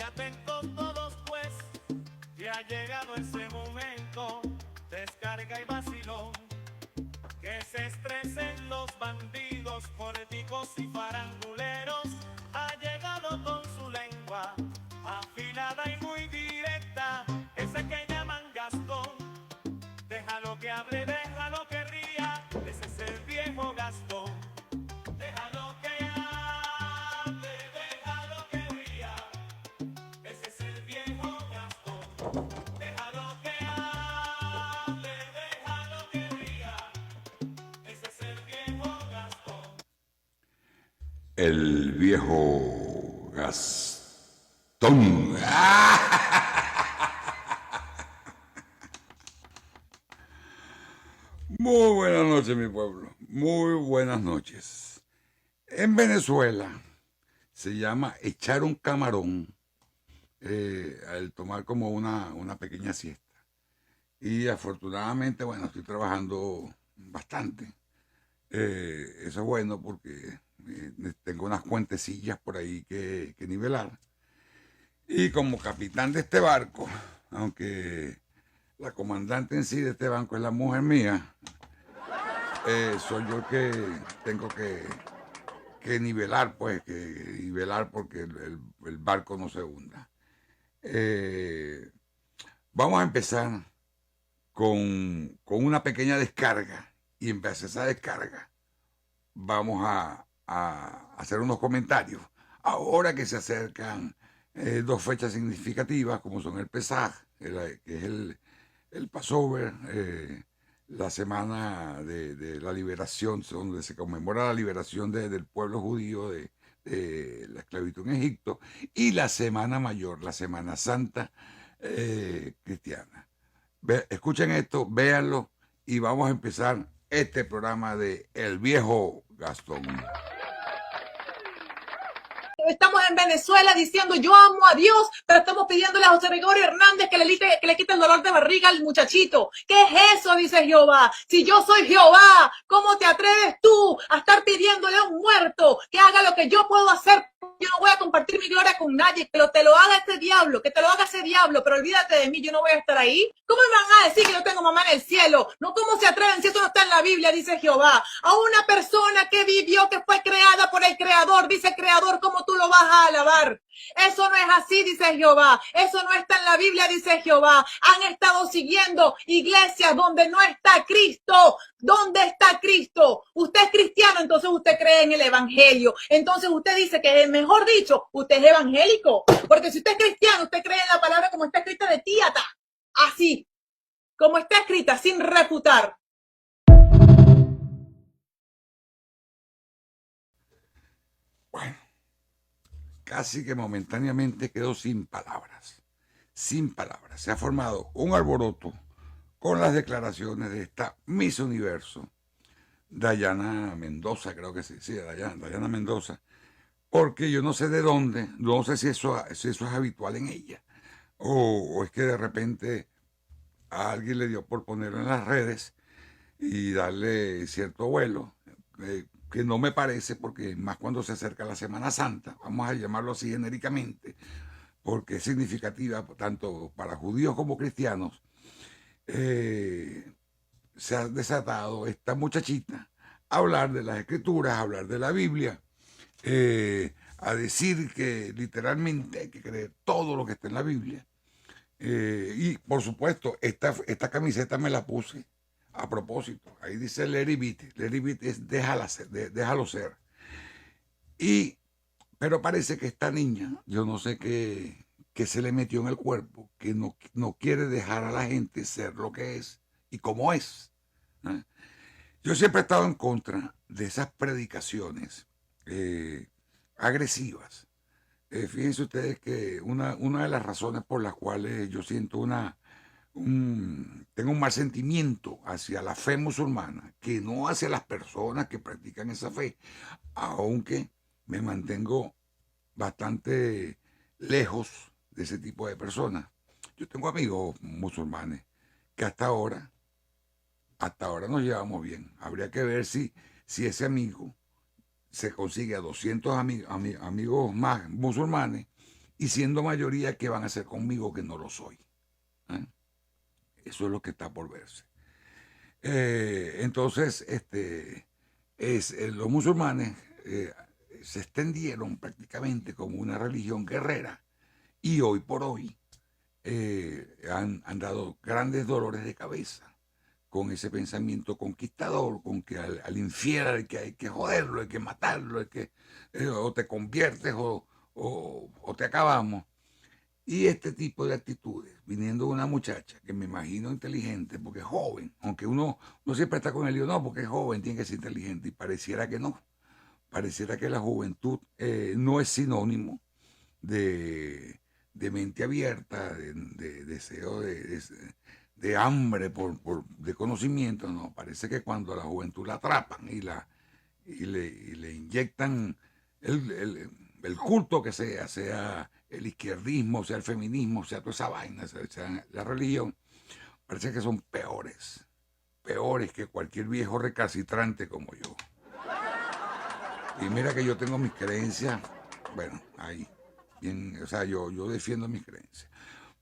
Y atento todos pues, que ha llegado ese momento, descarga y vacilón, que se estresen los bandidos, políticos y faranduleros. Ha llegado con su lengua afilada y muy directa, ese que llaman Gastón. Déjalo que hable, déjalo que ría, ese es el viejo Gastón. Déjalo que hable, déjalo que ría, ese es el viejo Gastón. Déjalo que hable, déjalo que ría, ese es el viejo Gastón. El viejo Gastón. Muy buenas noches, mi pueblo. Muy buenas noches. En Venezuela se llama echar un camarón al tomar como una pequeña siesta. Y afortunadamente, bueno, estoy trabajando bastante. Eso es bueno porque tengo unas cuentecillas por ahí que nivelar. Y como capitán de este barco, aunque la comandante en sí de este banco es la mujer mía, soy yo el que tengo que nivelar, pues, que nivelar porque el barco no se hunda. Vamos a empezar con una pequeña descarga y en base a esa descarga vamos a hacer unos comentarios. Ahora que se acercan dos fechas significativas como son el Pesaj, que es el Passover, la semana de la liberación, donde se conmemora la liberación del pueblo judío de la esclavitud en Egipto, y la Semana Mayor, la Semana Santa cristiana. Escuchen esto, véanlo y vamos a empezar este programa de El Viejo Gastón. Estamos en Venezuela diciendo yo amo a Dios, pero estamos pidiéndole a José Gregorio Hernández que le quite el dolor de barriga al muchachito. ¿Qué es eso? Dice Jehová. Si yo soy Jehová, ¿cómo te atreves tú a estar pidiéndole a un muerto que haga lo que yo puedo hacer? Yo no voy a compartir mi gloria con nadie, que te lo haga ese diablo, que te lo haga ese diablo, pero olvídate de mí, yo no voy a estar ahí. ¿Cómo me van a decir que yo tengo mamá en el cielo? No, ¿cómo se atreven si eso no está en la Biblia? Dice Jehová. A una persona que vivió, que fue creada por el Creador, dice Creador, ¿cómo tú lo vas a alabar? Eso no es así, dice Jehová. Eso no está en la Biblia, dice Jehová. Han estado siguiendo iglesias donde no está Cristo. ¿Dónde está Cristo? Usted es cristiano, entonces usted cree en el evangelio. Entonces usted dice que, mejor dicho, usted es evangélico. Porque si usted es cristiano, usted cree en la palabra como está escrita de tíata. Así, como está escrita, sin refutar. Bueno, casi que momentáneamente quedó sin palabras. Sin palabras. Se ha formado un alboroto con las declaraciones de esta Miss Universo, Dayana Mendoza, creo que sí, Dayana Mendoza, porque yo no sé de dónde, no sé si eso es habitual en ella, o es que de repente a alguien le dio por ponerlo en las redes y darle cierto vuelo, que no me parece, porque más cuando se acerca la Semana Santa, vamos a llamarlo así genéricamente, porque es significativa tanto para judíos como cristianos. Se ha desatado esta muchachita a hablar de las escrituras, a hablar de la Biblia, a decir que literalmente hay que creer todo lo que está en la Biblia. Y por supuesto, esta camiseta me la puse a propósito. Ahí dice Let it be. Let it be es déjalo ser. Pero parece que esta niña, yo no sé qué se le metió en el cuerpo, que no quiere dejar a la gente ser lo que es y como es. ¿Eh? Yo siempre he estado en contra de esas predicaciones agresivas. Fíjense ustedes que una de las razones por las cuales yo siento tengo un mal sentimiento hacia la fe musulmana, que no hacia las personas que practican esa fe, aunque me mantengo bastante lejos de ese tipo de personas. Yo tengo amigos musulmanes que hasta ahora nos llevamos bien. Habría que ver si ese amigo se consigue a 200 amigos más musulmanes y siendo mayoría, ¿qué van a hacer conmigo que no lo soy? ¿Eh? Eso es lo que está por verse. Entonces, los musulmanes se extendieron prácticamente como una religión guerrera y hoy por hoy han dado grandes dolores de cabeza con ese pensamiento conquistador, con que al infiel hay que joderlo, hay que matarlo, o te conviertes o te acabamos. Y este tipo de actitudes, viniendo de una muchacha que me imagino inteligente, porque es joven, aunque uno siempre está con el lío, no, porque es joven, tiene que ser inteligente, y pareciera que no. Pareciera que la juventud no es sinónimo de mente abierta, de deseo de hambre de conocimiento, no. Parece que cuando a la juventud la atrapan y le inyectan el culto que sea el izquierdismo, sea el feminismo, sea toda esa vaina, sea la religión, parece que son peores que cualquier viejo recalcitrante como yo. Y mira que yo tengo mis creencias, bueno, ahí, bien, o sea, yo defiendo mis creencias,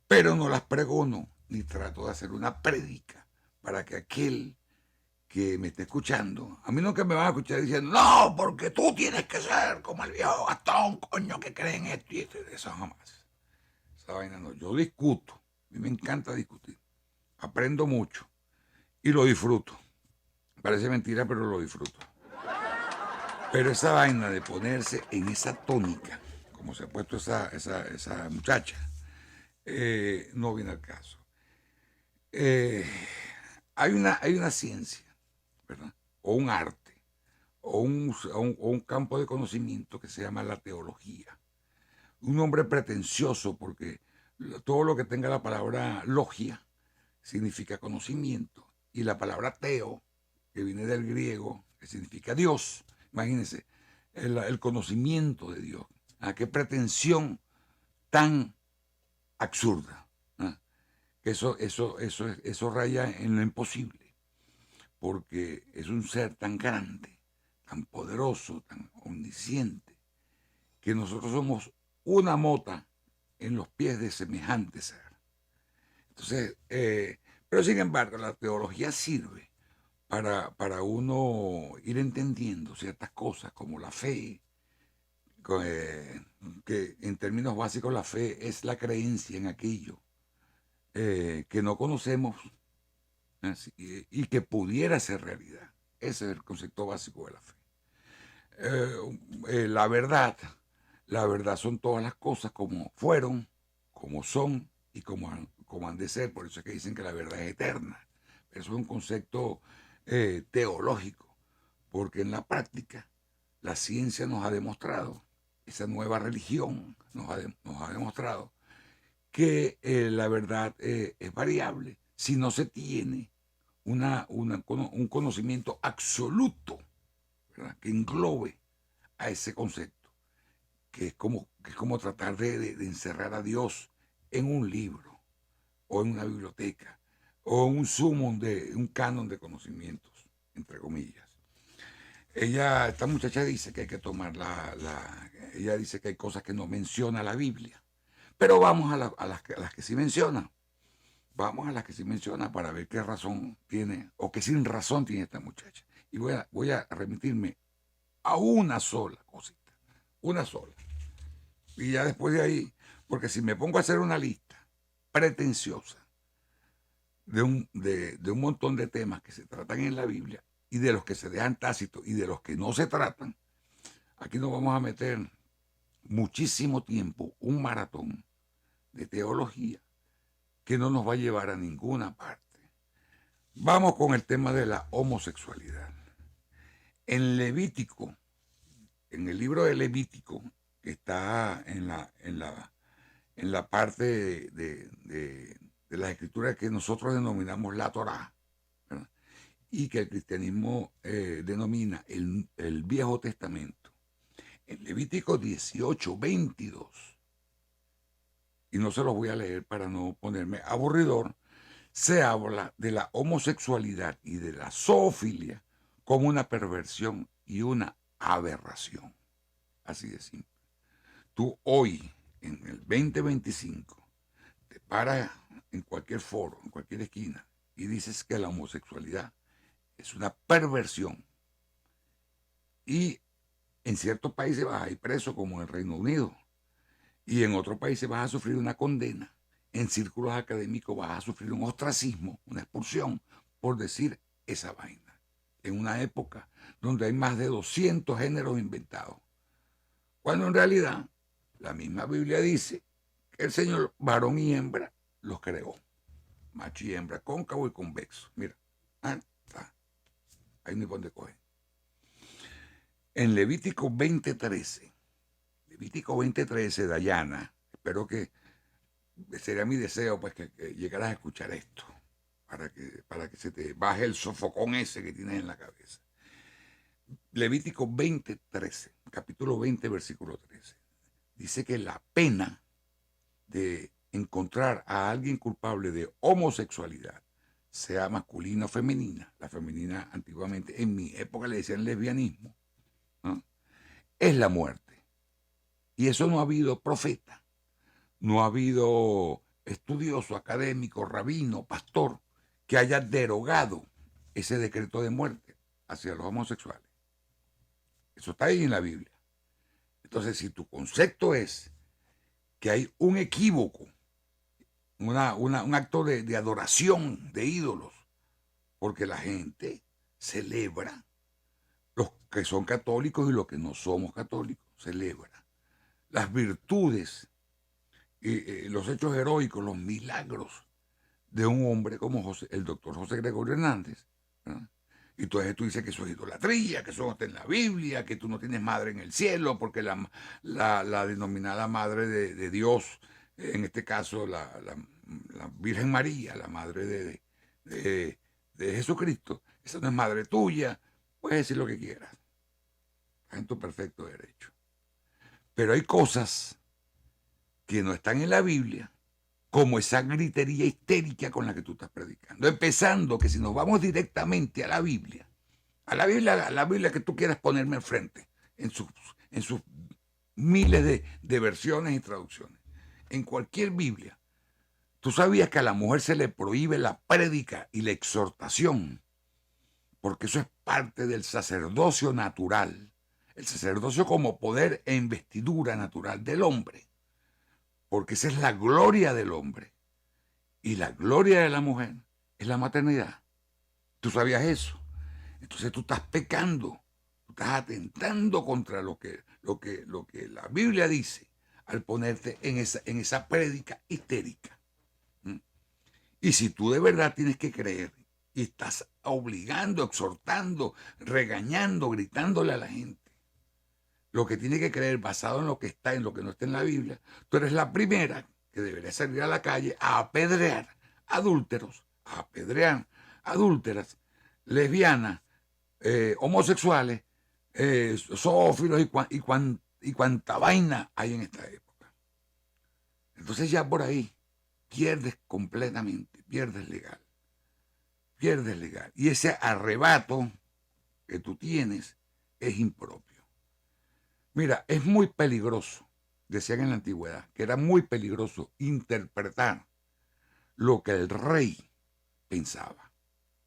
pero no las pregono, ni trato de hacer una prédica para que aquel que me esté escuchando, a mí nunca me van a escuchar diciendo, no, porque tú tienes que ser como el viejo Gastón, coño, que creen esto y esto, eso jamás. Esa vaina no, yo discuto, a mí me encanta discutir, aprendo mucho y lo disfruto. Parece mentira, pero lo disfruto. Pero esa vaina de ponerse en esa tónica, como se ha puesto esa muchacha, no viene al caso. Hay una ciencia, ¿verdad? O un arte, o un campo de conocimiento que se llama la teología. Un nombre pretencioso porque todo lo que tenga la palabra logia significa conocimiento, y la palabra teo, que viene del griego, que significa Dios, imagínense, el conocimiento de Dios. ¿Ah? Qué pretensión tan absurda. ¿Ah? Que eso raya en lo imposible, porque es un ser tan grande, tan poderoso, tan omnisciente, que nosotros somos una mota en los pies de semejante ser. Entonces, pero sin embargo, la teología sirve para uno ir entendiendo ciertas cosas como la fe, que en términos básicos la fe es la creencia en aquello que no conocemos y que pudiera ser realidad. Ese es el concepto básico de la fe. La verdad son todas las cosas como fueron, como son y como han de ser. Por eso es que dicen que la verdad es eterna. Eso es un concepto teológico, porque en la práctica la ciencia nos ha demostrado, esa nueva religión nos ha demostrado que la verdad es variable si no se tiene un conocimiento absoluto, ¿verdad?, que englobe a ese concepto, que es como tratar de encerrar a Dios en un libro o en una biblioteca o en un canon de conocimientos, entre comillas. Esta muchacha dice que hay que tomar ella dice que hay cosas que no menciona la Biblia, pero vamos a las que sí menciona. Vamos a las que sí menciona para ver qué razón tiene o qué sin razón tiene esta muchacha. Y voy a remitirme a una sola cosita, una sola. Y ya después de ahí, porque si me pongo a hacer una lista pretenciosa de un montón de temas que se tratan en la Biblia y de los que se dejan tácitos y de los que no se tratan, aquí nos vamos a meter muchísimo tiempo, un maratón de teología que no nos va a llevar a ninguna parte. Vamos con el tema de la homosexualidad. En Levítico, en el libro de Levítico, que está en la parte de las escrituras que nosotros denominamos la Torá, ¿verdad?, y que el cristianismo denomina el Viejo Testamento. En Levítico 18:22, y no se los voy a leer para no ponerme aburridor, se habla de la homosexualidad y de la zoofilia como una perversión y una aberración. Así de simple. Tú hoy, en el 2025 te paras en cualquier foro, en cualquier esquina, y dices que la homosexualidad es una perversión, y en ciertos países vas a ir preso, como en el Reino Unido, y en otros países vas a sufrir una condena, en círculos académicos vas a sufrir un ostracismo, una expulsión, por decir esa vaina, en una época donde hay más de 200 géneros inventados, cuando en realidad la misma Biblia dice que el Señor, varón y hembra, los creó, macho y hembra, cóncavo y convexo. Mira, está, ahí no hay por dónde coger. En Levítico 20:13, Dayana, espero que, sería mi deseo, pues, que llegaras a escuchar esto, para que se te baje el sofocón ese que tienes en la cabeza. Levítico 20:13, capítulo 20, versículo 13, dice que la pena de encontrar a alguien culpable de homosexualidad, sea masculina o femenina, la femenina antiguamente, en mi época le decían lesbianismo, ¿no?, es la muerte. Y eso no ha habido profeta, no ha habido estudioso, académico, rabino, pastor, que haya derogado ese decreto de muerte hacia los homosexuales. Eso está ahí en la Biblia. Entonces, si tu concepto es que hay un equívoco, un acto de adoración de ídolos, porque la gente celebra, los que son católicos y los que no somos católicos, celebra las virtudes, los hechos heroicos, los milagros de un hombre como el doctor José Gregorio Hernández, ¿verdad? Y entonces tú dices que eso es idolatría, que eso no está en la Biblia, que tú no tienes madre en el cielo, porque la denominada madre de Dios, en este caso la Virgen María, la madre de Jesucristo, esa no es madre tuya. Puedes decir lo que quieras, estás en tu perfecto derecho. Pero hay cosas que no están en la Biblia, como esa gritería histérica con la que tú estás predicando. Empezando que si nos vamos directamente a la Biblia que tú quieras ponerme enfrente, en sus miles de versiones y traducciones, en cualquier Biblia, tú sabías que a la mujer se le prohíbe la prédica y la exhortación, porque eso es parte del sacerdocio natural, el sacerdocio como poder e investidura natural del hombre, porque esa es la gloria del hombre. Y la gloria de la mujer es la maternidad. ¿Tú sabías eso? Entonces tú estás pecando, tú estás atentando contra lo que la Biblia dice al ponerte en esa prédica histérica. Y si tú de verdad tienes que creer y estás obligando, exhortando, regañando, gritándole a la gente lo que tiene que creer basado en lo que está, en lo que no está en la Biblia, tú eres la primera que debería salir a la calle a apedrear adúlteros, a apedrear adúlteras, lesbianas, homosexuales, zoófilos y cuanta vaina hay en esta época. Entonces ya por ahí pierdes completamente, pierdes legal. Y ese arrebato que tú tienes es impropio. Mira, es muy peligroso, decían en la antigüedad, que era muy peligroso interpretar lo que el rey pensaba.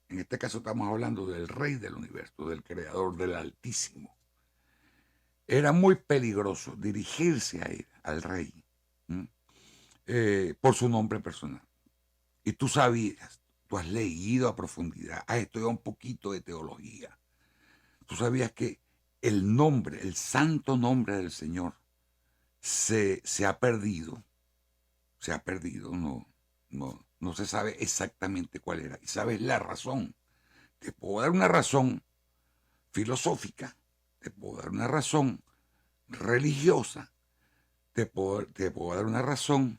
En este caso estamos hablando del rey del universo, del creador, del Altísimo. Era muy peligroso dirigirse a él, al rey, por su nombre personal. Y tú sabías, tú has leído a profundidad, has estudiado un poquito de teología. Tú sabías que el nombre, el santo nombre del Señor se ha perdido. No se sabe exactamente cuál era. Y sabes la razón. Te puedo dar una razón filosófica, te puedo dar una razón religiosa, te puedo dar una razón,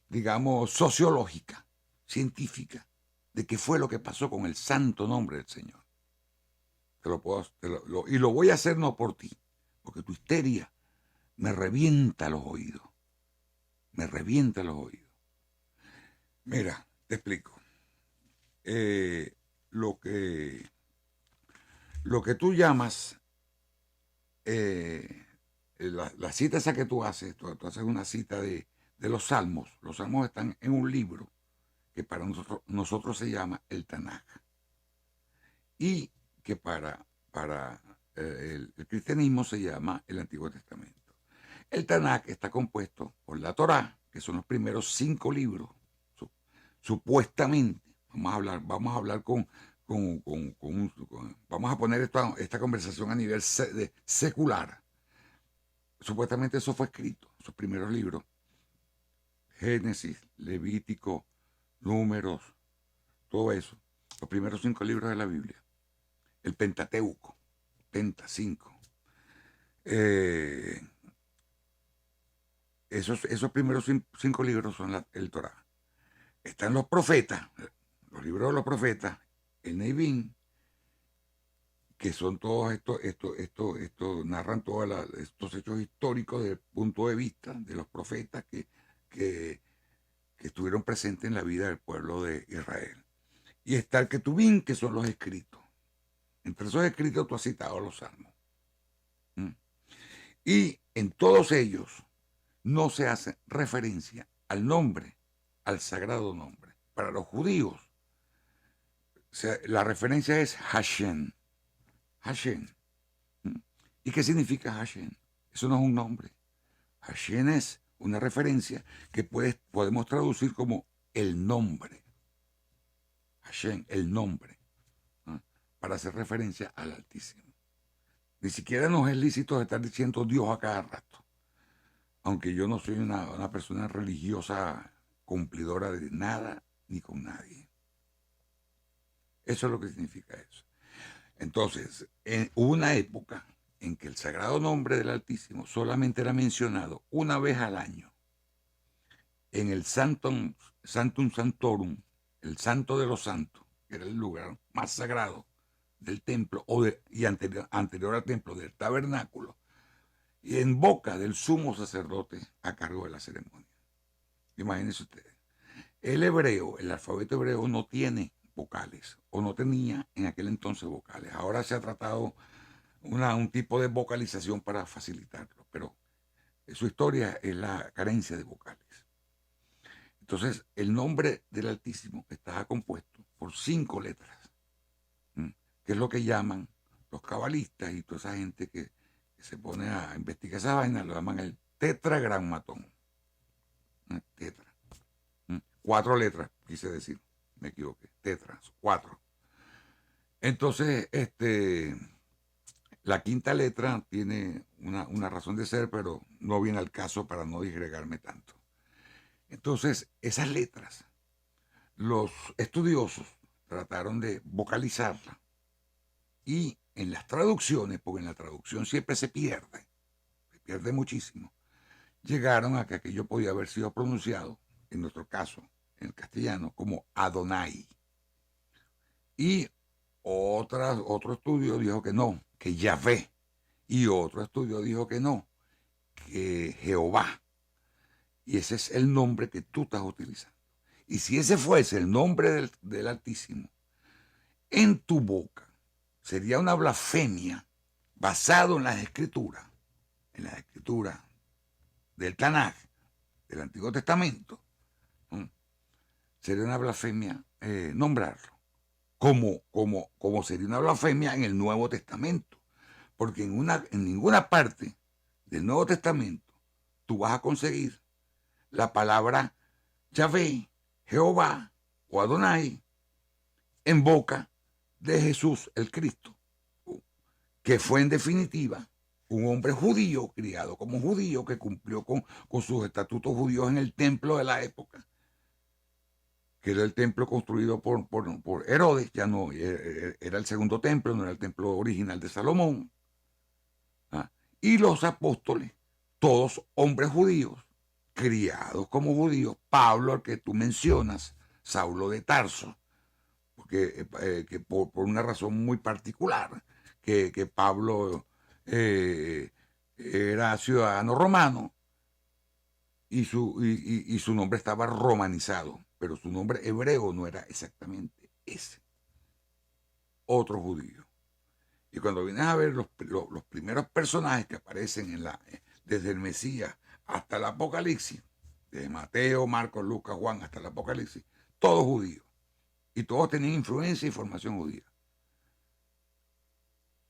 digamos, sociológica, científica, de qué fue lo que pasó con el santo nombre del Señor. Y lo voy a hacer no por ti, porque tu histeria me revienta los oídos. Mira, te explico. Lo que tú llamas la cita esa que tú haces, tú haces una cita de los salmos. Los salmos están en un libro que para nosotros se llama el Tanaj. Y que para el cristianismo se llama el Antiguo Testamento. El Tanaj está compuesto por la Torá, que son los primeros 5 libros, supuestamente. Vamos a hablar vamos a poner esta conversación a nivel secular. Supuestamente eso fue escrito, esos primeros libros. Génesis, Levítico, Números, todo eso. Los primeros 5 libros de la Biblia. El Pentateuco, Penta 5. Esos primeros 5 libros son el Torá. Están los profetas, los libros de los profetas, el Neivim, que son todos estos narran todos estos hechos históricos desde el punto de vista de los profetas que estuvieron presentes en la vida del pueblo de Israel. Y está el Ketubim, que son los escritos. Entre esos escritos tú has citado los salmos. Y en todos ellos no se hace referencia al nombre, al sagrado nombre. Para los judíos, la referencia es Hashem. Hashem. ¿Y qué significa Hashem? Eso no es un nombre. Hashem es una referencia que podemos traducir como el nombre. Hashem, el nombre, para hacer referencia al Altísimo. Ni siquiera nos es lícito estar diciendo Dios a cada rato. Aunque yo no soy una persona religiosa cumplidora de nada ni con nadie. Eso es lo que significa eso. Entonces, hubo una época en que el sagrado nombre del Altísimo solamente era mencionado una vez al año en el Sanctum Sanctorum, el Santo de los Santos, que era el lugar más sagrado del templo y anterior al templo, del tabernáculo, y en boca del sumo sacerdote a cargo de la ceremonia. Imagínense ustedes. El alfabeto hebreo no tiene vocales, o no tenía en aquel entonces vocales. Ahora se ha tratado un tipo de vocalización para facilitarlo, pero su historia es la carencia de vocales. Entonces, el nombre del Altísimo está compuesto por 5 letras, que es lo que llaman los cabalistas y toda esa gente que se pone a investigar esa vaina, lo llaman el tetragrammatón. Tetra. 4 letras, quise decir, me equivoqué. Tetras, 4. Entonces, la 5ª letra tiene una razón de ser, pero no viene al caso para no disgregarme tanto. Entonces, esas letras, los estudiosos trataron de vocalizarlas y en las traducciones, porque en la traducción siempre se pierde muchísimo, llegaron a que aquello podía haber sido pronunciado, en nuestro caso, en el castellano, como Adonai. Y otro estudio dijo que no, que Yahvé. Y otro estudio dijo que no, que Jehová. Y ese es el nombre que tú estás utilizando. Y si ese fuese el nombre del Altísimo, en tu boca sería una blasfemia basado en las escrituras del Tanaj, del Antiguo Testamento. Sería una blasfemia nombrarlo. Como sería una blasfemia en el Nuevo Testamento. Porque en ninguna parte del Nuevo Testamento tú vas a conseguir la palabra Yahvé, Jehová o Adonai en boca de Jesús el Cristo, que fue en definitiva un hombre judío, criado como judío, que cumplió con sus estatutos judíos en el templo de la época, que era el templo construido por Herodes, ya no era el segundo templo, no era el templo original de Salomón. Y los apóstoles, todos hombres judíos, criados como judíos. Pablo, al que tú mencionas, Saulo de Tarso, porque que por una razón muy particular, que Pablo era ciudadano romano y su nombre estaba romanizado, pero su nombre hebreo no era exactamente ese. Otro judío. Y cuando vienes a ver los primeros personajes que aparecen en desde el Mesías hasta el Apocalipsis, desde Mateo, Marcos, Lucas, Juan hasta el Apocalipsis, todos judíos. Y todos tenían influencia y formación judía.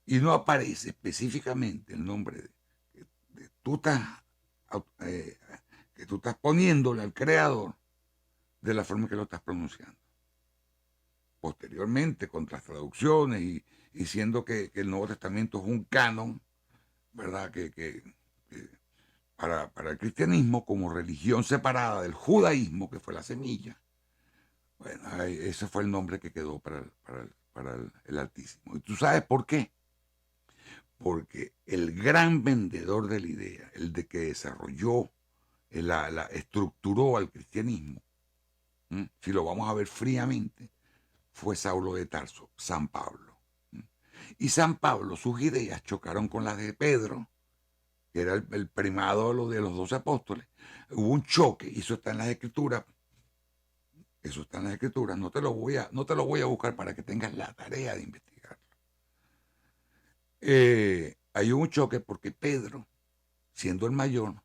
Y no aparece específicamente el nombre de que tú estás poniéndole al creador de la forma que lo estás pronunciando. Posteriormente, con las traducciones y siendo que el Nuevo Testamento es un canon, ¿verdad? Que para el cristianismo, como religión separada del judaísmo, que fue la semilla, bueno, ese fue el nombre que quedó para el Altísimo. ¿Y tú sabes por qué? Porque el gran vendedor de la idea, el de que desarrolló, estructuró al cristianismo, si lo vamos a ver fríamente, fue Saulo de Tarso, San Pablo. Y San Pablo, sus ideas chocaron con las de Pedro, que era el primado de los 12 apóstoles. Hubo un choque, y eso está en las escrituras. Eso está en las escrituras. No te lo voy a buscar para que tengas la tarea de investigarlo. Hay un choque porque Pedro, siendo el mayor,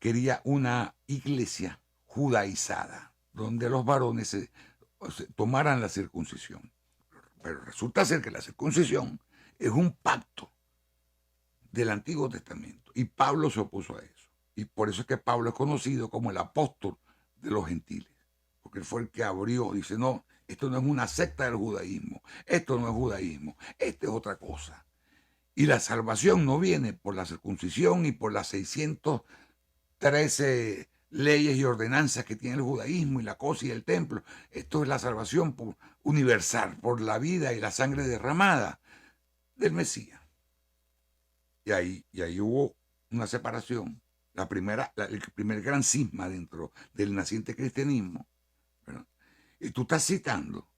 quería una iglesia judaizada, donde los varones se tomaran la circuncisión. Pero resulta ser que la circuncisión es un pacto del Antiguo Testamento. Y Pablo se opuso a eso. Y por eso es que Pablo es conocido como el apóstol de los gentiles. Porque él fue el que abrió, dice, no, esto no es una secta del judaísmo. Esto no es judaísmo. Esto es otra cosa. Y la salvación no viene por la circuncisión y por las 613 leyes y ordenanzas que tiene el judaísmo y la cosa y el templo. Esto es la salvación universal, por la vida y la sangre derramada del Mesías. Y ahí hubo una separación, el primer gran cisma dentro del naciente cristianismo, ¿verdad? Y tú estás citando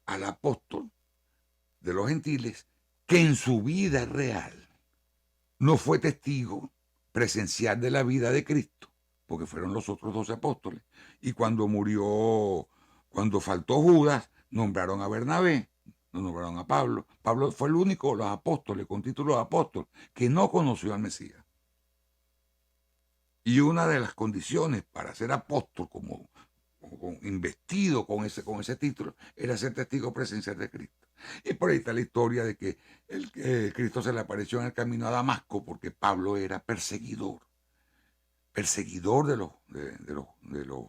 al apóstol de los gentiles que en su vida real no fue testigo presencial de la vida de Cristo, porque fueron los otros 12 apóstoles. Y cuando faltó Judas, nombraron a Bernabé, no nombraron a Pablo. Pablo fue el único de los apóstoles, con título de apóstol, que no conoció al Mesías. Y una de las condiciones para ser apóstol, como investido con ese título, era ser testigo presencial de Cristo. Y por ahí está la historia de que Cristo se le apareció en el camino a Damasco porque Pablo era perseguidor de los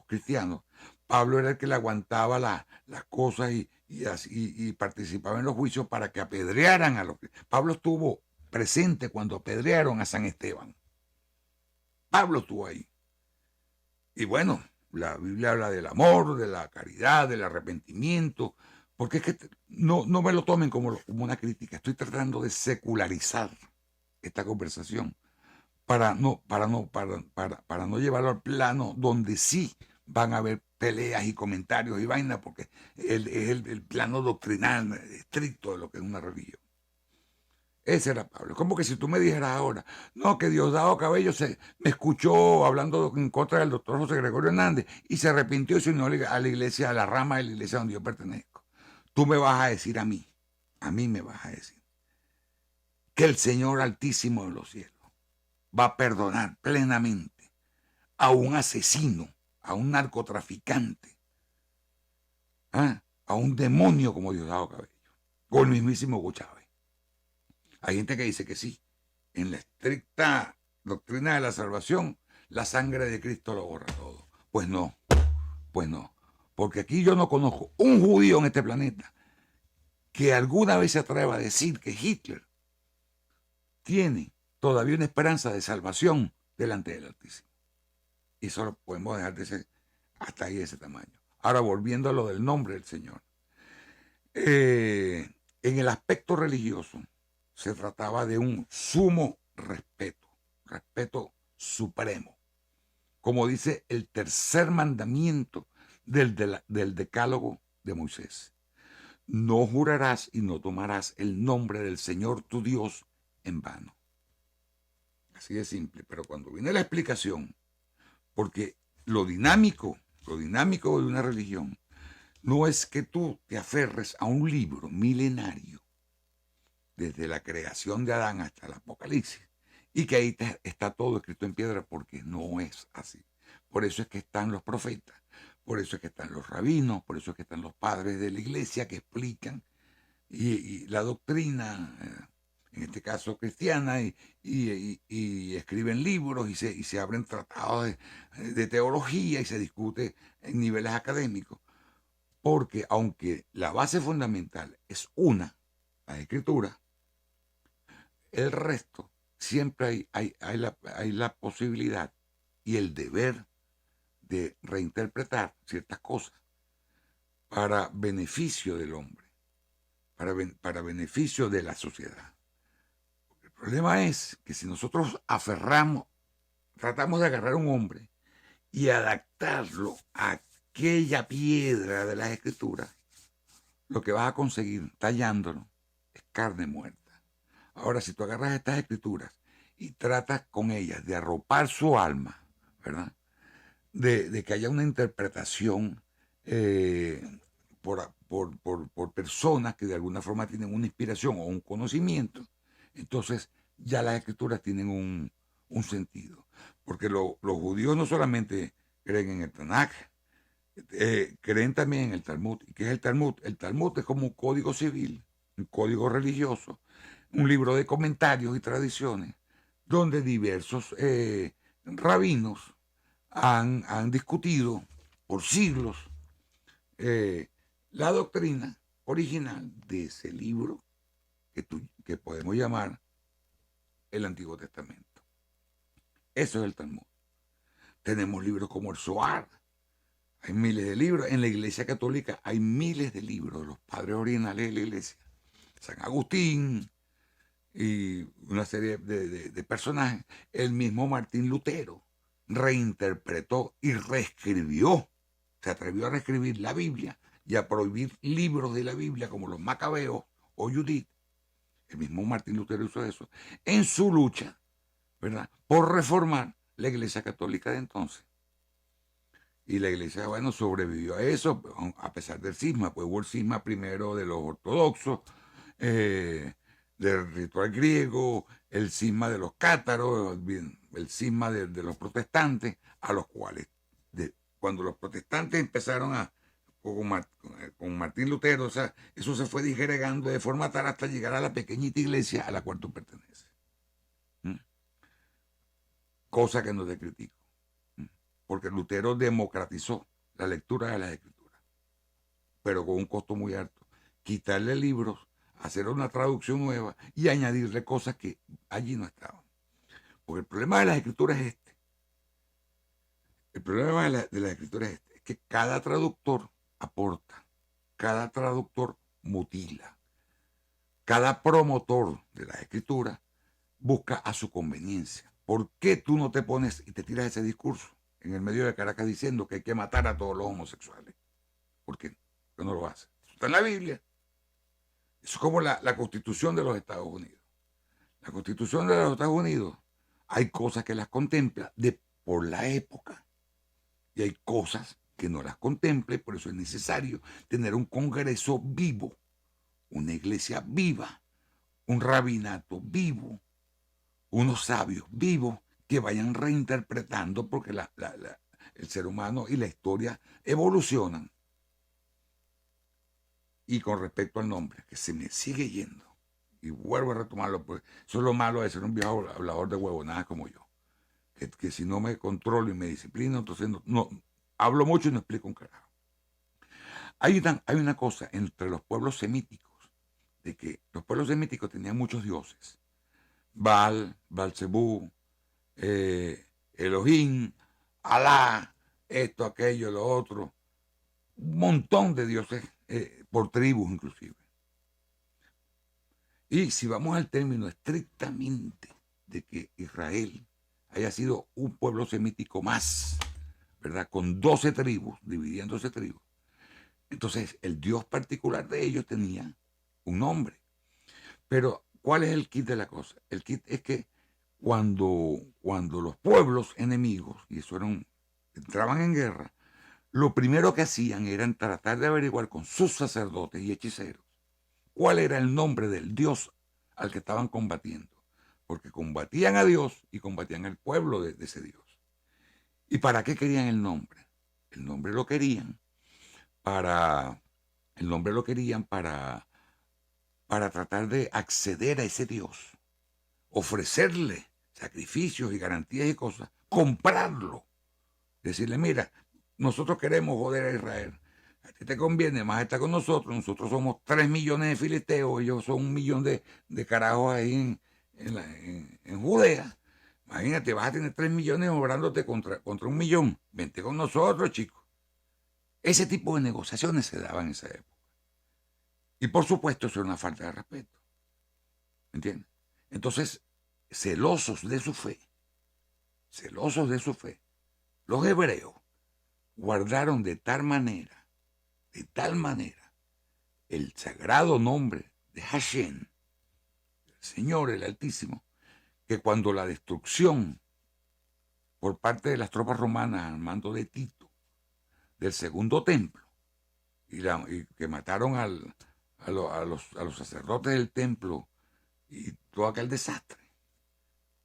cristianos. Pablo era el que le aguantaba las cosas y participaba en los juicios para que apedrearan a los cristianos. Pablo estuvo presente cuando apedrearon a San Esteban. Pablo estuvo ahí. Y bueno, la Biblia habla del amor, de la caridad, del arrepentimiento, porque es que no me lo tomen como una crítica. Estoy tratando de secularizar esta conversación para no llevarlo al plano donde sí van a haber peleas y comentarios y vainas, porque es el plano doctrinal estricto de lo que es una religión. Ese era Pablo. Como que si tú me dijeras ahora, no, que Diosdado Cabello me escuchó hablando en contra del doctor José Gregorio Hernández y se arrepintió y se unió a la iglesia, a la rama de la iglesia donde yo pertenezco. Tú me vas a decir a mí me vas a decir, que el Señor Altísimo de los cielos va a perdonar plenamente a un asesino, a un narcotraficante, a un demonio como Diosdado Cabello, o el mismísimo Hugo Chávez. Hay gente que dice que sí. En la estricta doctrina de la salvación, la sangre de Cristo lo borra todo. Pues no. Porque aquí yo no conozco un judío en este planeta que alguna vez se atreva a decir que Hitler tiene todavía una esperanza de salvación delante del Altísimo. Y eso lo podemos dejar hasta ahí de ese tamaño. Ahora, volviendo a lo del nombre del Señor. En el aspecto religioso, se trataba de un sumo respeto supremo. Como dice el tercer mandamiento del decálogo de Moisés. No jurarás y no tomarás el nombre del Señor tu Dios en vano. Así de simple, pero cuando viene la explicación, porque lo dinámico de una religión no es que tú te aferres a un libro milenario, desde la creación de Adán hasta el Apocalipsis, y que ahí está todo escrito en piedra, porque no es así. Por eso es que están los profetas, por eso es que están los rabinos, por eso es que están los padres de la iglesia que explican y la doctrina, en este caso cristiana, y escriben libros y se abren tratados de teología y se discute en niveles académicos. Porque aunque la base fundamental es una, la escritura, el resto siempre hay la posibilidad y el deber de reinterpretar ciertas cosas para beneficio del hombre, para beneficio de la sociedad. El problema es que si nosotros tratamos de agarrar a un hombre y adaptarlo a aquella piedra de las escrituras, lo que vas a conseguir tallándolo es carne muerta. Ahora, si tú agarras estas escrituras y tratas con ellas de arropar su alma, ¿verdad? De que haya una interpretación por personas que de alguna forma tienen una inspiración o un conocimiento, entonces ya las escrituras tienen un sentido. Porque los judíos no solamente creen en el Tanaj, creen también en el Talmud. ¿Y qué es el Talmud? El Talmud es como un código civil, un código religioso, un libro de comentarios y tradiciones, donde diversos rabinos han discutido por siglos la doctrina original de ese libro que podemos llamar el Antiguo Testamento. Eso es el Talmud. Tenemos libros como el Zohar. Hay miles de libros. En la Iglesia Católica hay miles de libros de los padres originales de la Iglesia. San Agustín y una serie de personajes. El mismo Martín Lutero reinterpretó y reescribió, se atrevió a reescribir la Biblia y a prohibir libros de la Biblia como los Macabeos o Judith. El mismo Martín Lutero hizo eso en su lucha, ¿verdad?, por reformar la Iglesia Católica de entonces. Y la Iglesia, bueno, sobrevivió a eso, a pesar del cisma. Pues hubo el cisma primero de los ortodoxos, del ritual griego, el cisma de los cátaros, el cisma de los protestantes, a los cuales, cuando los protestantes empezaron con Martín Lutero, o sea, eso se fue disgregando de forma tal hasta llegar a la pequeñita iglesia a la cual tú perteneces. Cosa que no te critico. Porque Lutero democratizó la lectura de las escrituras, pero con un costo muy alto. Quitarle libros, hacer una traducción nueva y añadirle cosas que allí no estaban. Porque el problema de las escrituras es este. El problema de las escrituras es este. Es que cada traductor aporta, cada traductor mutila, cada promotor de las escrituras busca a su conveniencia. ¿Por qué tú no te pones y te tiras ese discurso en el medio de Caracas diciendo que hay que matar a todos los homosexuales? ¿Por qué no lo hace? Eso está en la Biblia. Eso es como la Constitución de los Estados Unidos. La Constitución de los Estados Unidos, hay cosas que las contempla por la época y hay cosas que no las contempla, y por eso es necesario tener un Congreso vivo, una iglesia viva, un rabinato vivo, unos sabios vivos que vayan reinterpretando, porque el ser humano y la historia evolucionan. Y con respecto al nombre, que se me sigue yendo, y vuelvo a retomarlo, pues eso es lo malo de ser un viejo hablador de huevonadas como yo, que si no me controlo y me disciplino, entonces no hablo mucho y no explico un carajo. Hay una cosa entre los pueblos semíticos, de que los pueblos semíticos tenían muchos dioses. Baal, Balzebú, Elohim, Alá, esto, aquello, lo otro. Un montón de dioses, por tribus inclusive. Y si vamos al término estrictamente de que Israel haya sido un pueblo semítico más, ¿verdad?, con 12 tribus, dividiendo 12 tribus, entonces el dios particular de ellos tenía un nombre. Pero ¿cuál es el kit de la cosa? El kit es que cuando los pueblos enemigos, y eso entraban en guerra, lo primero que hacían era tratar de averiguar con sus sacerdotes y hechiceros cuál era el nombre del dios al que estaban combatiendo. porque combatían a Dios y combatían al pueblo de ese Dios. ¿Y para qué querían el nombre? El nombre lo querían para, el nombre lo querían para tratar de acceder a ese Dios, ofrecerle sacrificios y garantías y cosas, comprarlo, decirle, mira, nosotros queremos joder a Israel, a ti te conviene más estar con nosotros, nosotros somos 3 millones de filisteos, ellos son 1 millón de carajos ahí en Judea. Imagínate, vas a tener 3 millones obrándote contra 1 millón. Vente con nosotros, chicos. Ese tipo de negociaciones se daban en esa época. Y por supuesto, eso es una falta de respeto. ¿Entiendes? Entonces, celosos de su fe, los hebreos guardaron de tal manera, el sagrado nombre de Hashem, el Señor, el Altísimo, que cuando la destrucción por parte de las tropas romanas al mando de Tito del segundo templo y que mataron a los sacerdotes del templo y todo aquel desastre,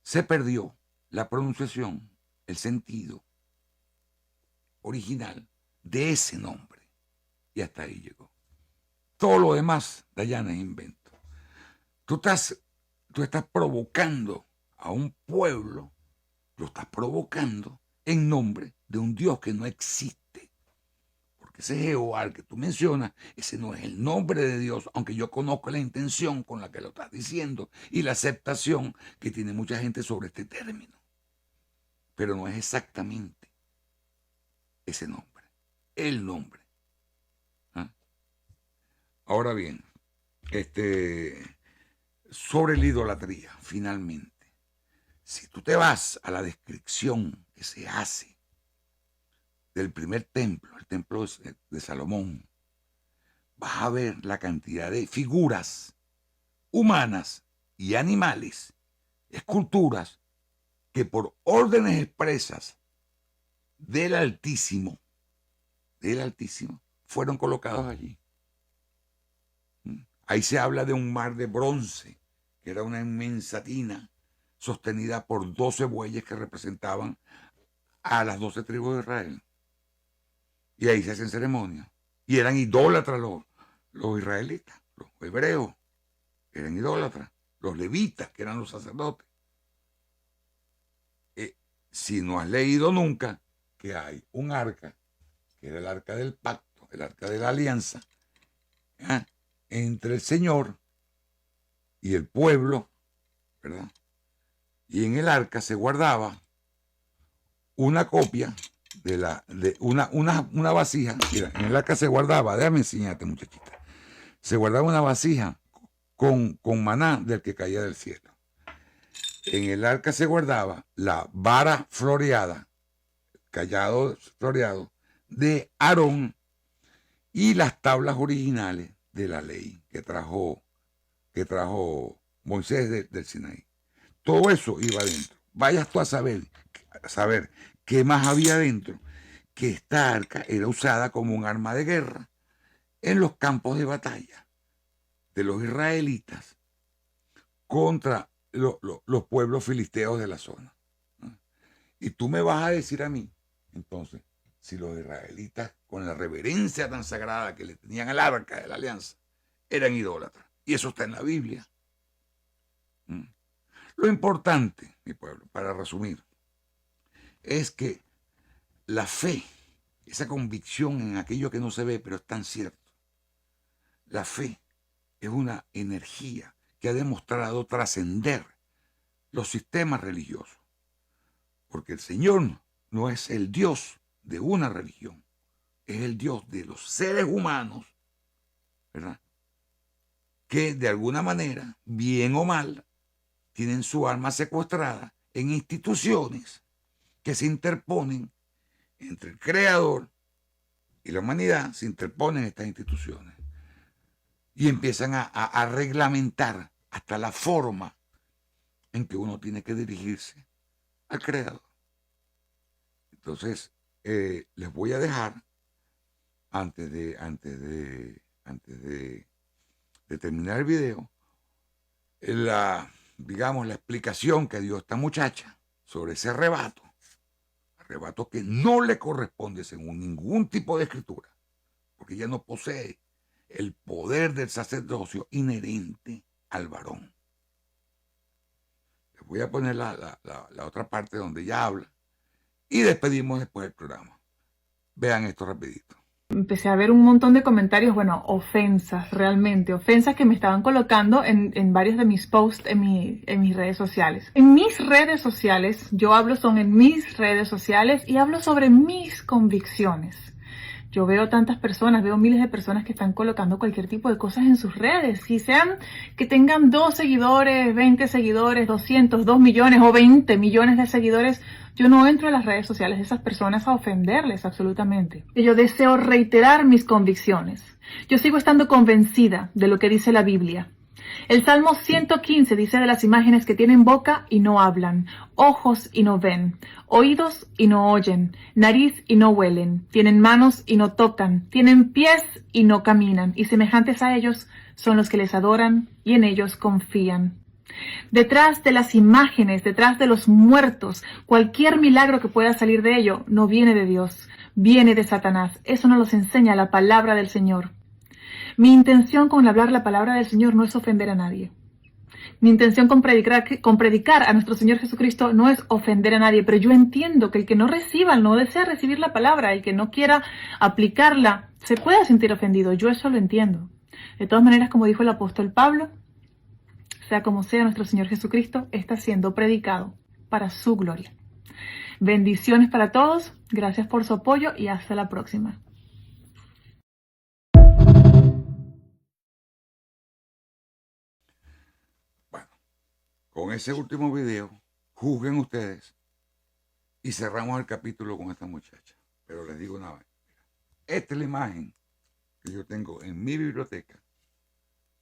se perdió la pronunciación, el sentido original de ese nombre y hasta ahí llegó. Todo lo demás, Dayana, es invento. Tú estás provocando a un pueblo, lo estás provocando en nombre de un Dios que no existe. Porque ese Jehová al que tú mencionas, ese no es el nombre de Dios, aunque yo conozco la intención con la que lo estás diciendo y la aceptación que tiene mucha gente sobre este término. Pero no es exactamente ese nombre, el nombre. ¿Ah? Ahora bien, sobre la idolatría, finalmente. Si tú te vas a la descripción que se hace del primer templo, el templo de Salomón, vas a ver la cantidad de figuras humanas y animales, esculturas, que por órdenes expresas del Altísimo, fueron colocados allí. Ahí se habla de un mar de bronce, que era una inmensa tina, sostenida por 12 bueyes que representaban a las 12 tribus de Israel. Y ahí se hacen ceremonias. Y eran idólatras los israelitas, los hebreos, eran idólatras, los levitas, que eran los sacerdotes. Si no has leído nunca que hay un arca, que era el arca del pacto, el arca de la alianza, entre el Señor y el pueblo, ¿verdad? Y en el arca se guardaba una copia de una vasija. Mira, en el arca se guardaba, déjame enseñarte, muchachita, se guardaba una vasija con maná del que caía del cielo. En el arca se guardaba la vara floreada, callado floreado, de Aarón y las tablas originales de la ley que trajo Moisés del Sinaí. Todo eso iba adentro. Vayas tú a saber qué más había adentro, que esta arca era usada como un arma de guerra en los campos de batalla de los israelitas contra los pueblos filisteos de la zona. Y tú me vas a decir a mí, entonces, si los israelitas, con la reverencia tan sagrada que le tenían al arca de la alianza, eran idólatras. Y eso está en la Biblia. Lo importante, mi pueblo, para resumir, es que la fe, esa convicción en aquello que no se ve, pero es tan cierto, la fe es una energía que ha demostrado trascender los sistemas religiosos. Porque el Señor no es el Dios de una religión, es el Dios de los seres humanos, ¿verdad? Que de alguna manera, bien o mal, tienen su alma secuestrada en instituciones que se interponen entre el Creador y la humanidad, se interponen estas instituciones y empiezan a reglamentar hasta la forma en que uno tiene que dirigirse al Creador. Entonces, les voy a dejar, antes de terminar el video, digamos, la explicación que dio esta muchacha sobre ese arrebato que no le corresponde según ningún tipo de escritura, porque ella no posee el poder del sacerdocio inherente al varón. Les voy a poner la otra parte donde ella habla y despedimos después del programa. Vean esto rapidito. Empecé a ver un montón de comentarios, bueno, ofensas, realmente, ofensas que me estaban colocando en varios de mis posts en mis redes sociales. En mis redes sociales, yo hablo son en mis redes sociales y hablo sobre mis convicciones. Yo veo tantas personas, veo miles de personas que están colocando cualquier tipo de cosas en sus redes, y sean que tengan 2 seguidores, 20 seguidores, 200, 2 millones o 20 millones de seguidores. Yo no entro en las redes sociales de esas personas a ofenderles absolutamente. Y yo deseo reiterar mis convicciones. Yo sigo estando convencida de lo que dice la Biblia. El Salmo 115 dice de las imágenes que tienen boca y no hablan, ojos y no ven, oídos y no oyen, nariz y no huelen, tienen manos y no tocan, tienen pies y no caminan, y semejantes a ellos son los que les adoran y en ellos confían. Detrás de las imágenes, detrás de los muertos, cualquier milagro que pueda salir de ello no viene de Dios, viene de Satanás. Eso nos lo enseña la palabra del Señor. Mi intención con hablar la palabra del Señor no es ofender a nadie. Mi intención con predicar a nuestro Señor Jesucristo no es ofender a nadie, pero yo entiendo que el que no reciba, no desea recibir la palabra, el que no quiera aplicarla, se puede sentir ofendido. Yo eso lo entiendo. De todas maneras, como dijo el apóstol Pablo, sea como sea, nuestro Señor Jesucristo está siendo predicado para su gloria. Bendiciones para todos, gracias por su apoyo y hasta la próxima. Con ese último video, juzguen ustedes y cerramos el capítulo con esta muchacha. Pero les digo una vez, esta es la imagen que yo tengo en mi biblioteca,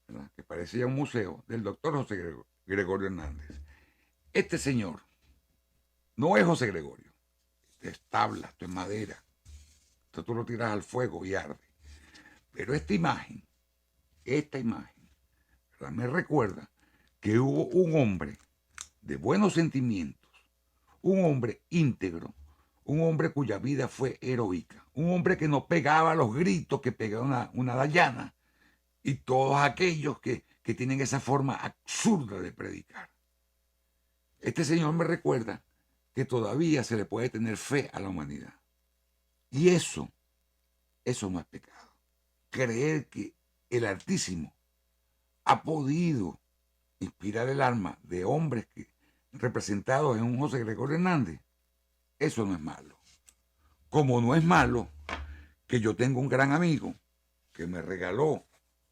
¿verdad?, que parecía un museo, del doctor José Gregorio Hernández. Este señor no es José Gregorio, esto es tabla, esto es madera, esto tú lo tiras al fuego y arde. Pero esta imagen, ¿verdad?, me recuerda que hubo un hombre de buenos sentimientos, un hombre íntegro, un hombre cuya vida fue heroica, un hombre que no pegaba los gritos que pega una dayana y todos aquellos que tienen esa forma absurda de predicar. Este señor me recuerda que todavía se le puede tener fe a la humanidad. Y eso no es pecado. Creer que el Altísimo ha podido inspirar el alma de hombres representados en un José Gregorio Hernández, eso no es malo. Como no es malo que yo tengo un gran amigo que me regaló,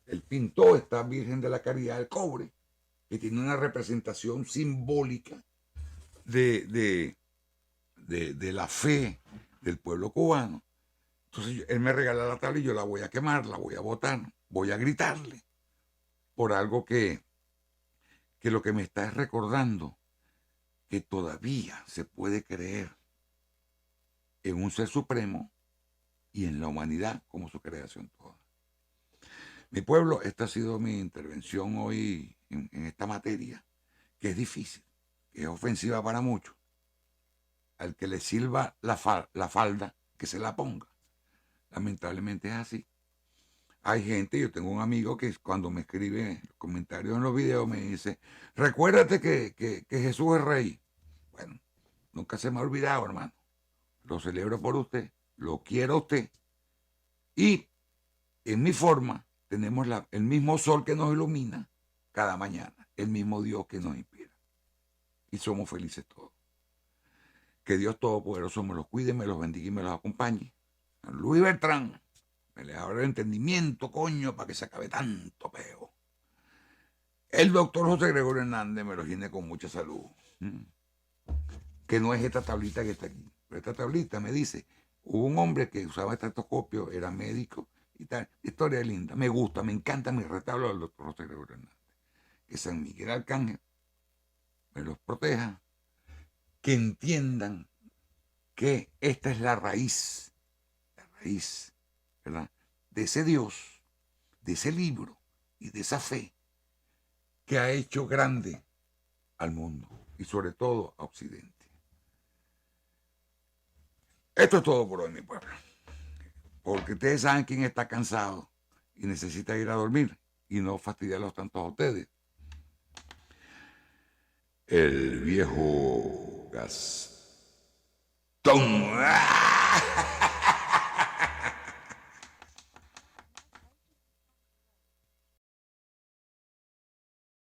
él pintó esta Virgen de la Caridad del Cobre, que tiene una representación simbólica de la fe del pueblo cubano. Entonces él me regala la tabla y yo la voy a quemar, la voy a botar, voy a gritarle por algo que lo que me está es recordando que todavía se puede creer en un ser supremo y en la humanidad como su creación toda. Mi pueblo, esta ha sido mi intervención hoy en esta materia, que es difícil, que es ofensiva para muchos. Al que le sirva la falda, que se la ponga. Lamentablemente es así. Hay gente, yo tengo un amigo que cuando me escribe comentarios en los videos me dice, recuérdate que Jesús es rey. Bueno, nunca se me ha olvidado, hermano. Lo celebro por usted, lo quiero a usted. Y en mi forma tenemos el mismo sol que nos ilumina cada mañana, el mismo Dios que nos inspira. Y somos felices todos. Que Dios Todopoderoso me los cuide, me los bendiga y me los acompañe. Luis Bertrán, me le abra el entendimiento, coño, para que se acabe tanto peo. El doctor José Gregorio Hernández me lo llene con mucha salud. Que no es esta tablita que está aquí. Pero esta tablita me dice, hubo un hombre que usaba estetoscopio, era médico y tal. Historia linda, me gusta, me encanta mi retablo del doctor José Gregorio Hernández. Que San Miguel Arcángel me los proteja. Que entiendan que esta es la raíz, ¿verdad?, de ese Dios, de ese libro y de esa fe que ha hecho grande al mundo y sobre todo a Occidente. Esto es todo por hoy, mi pueblo. Porque ustedes saben quién está cansado y necesita ir a dormir y no fastidiarlos tanto a ustedes. El viejo Gastón.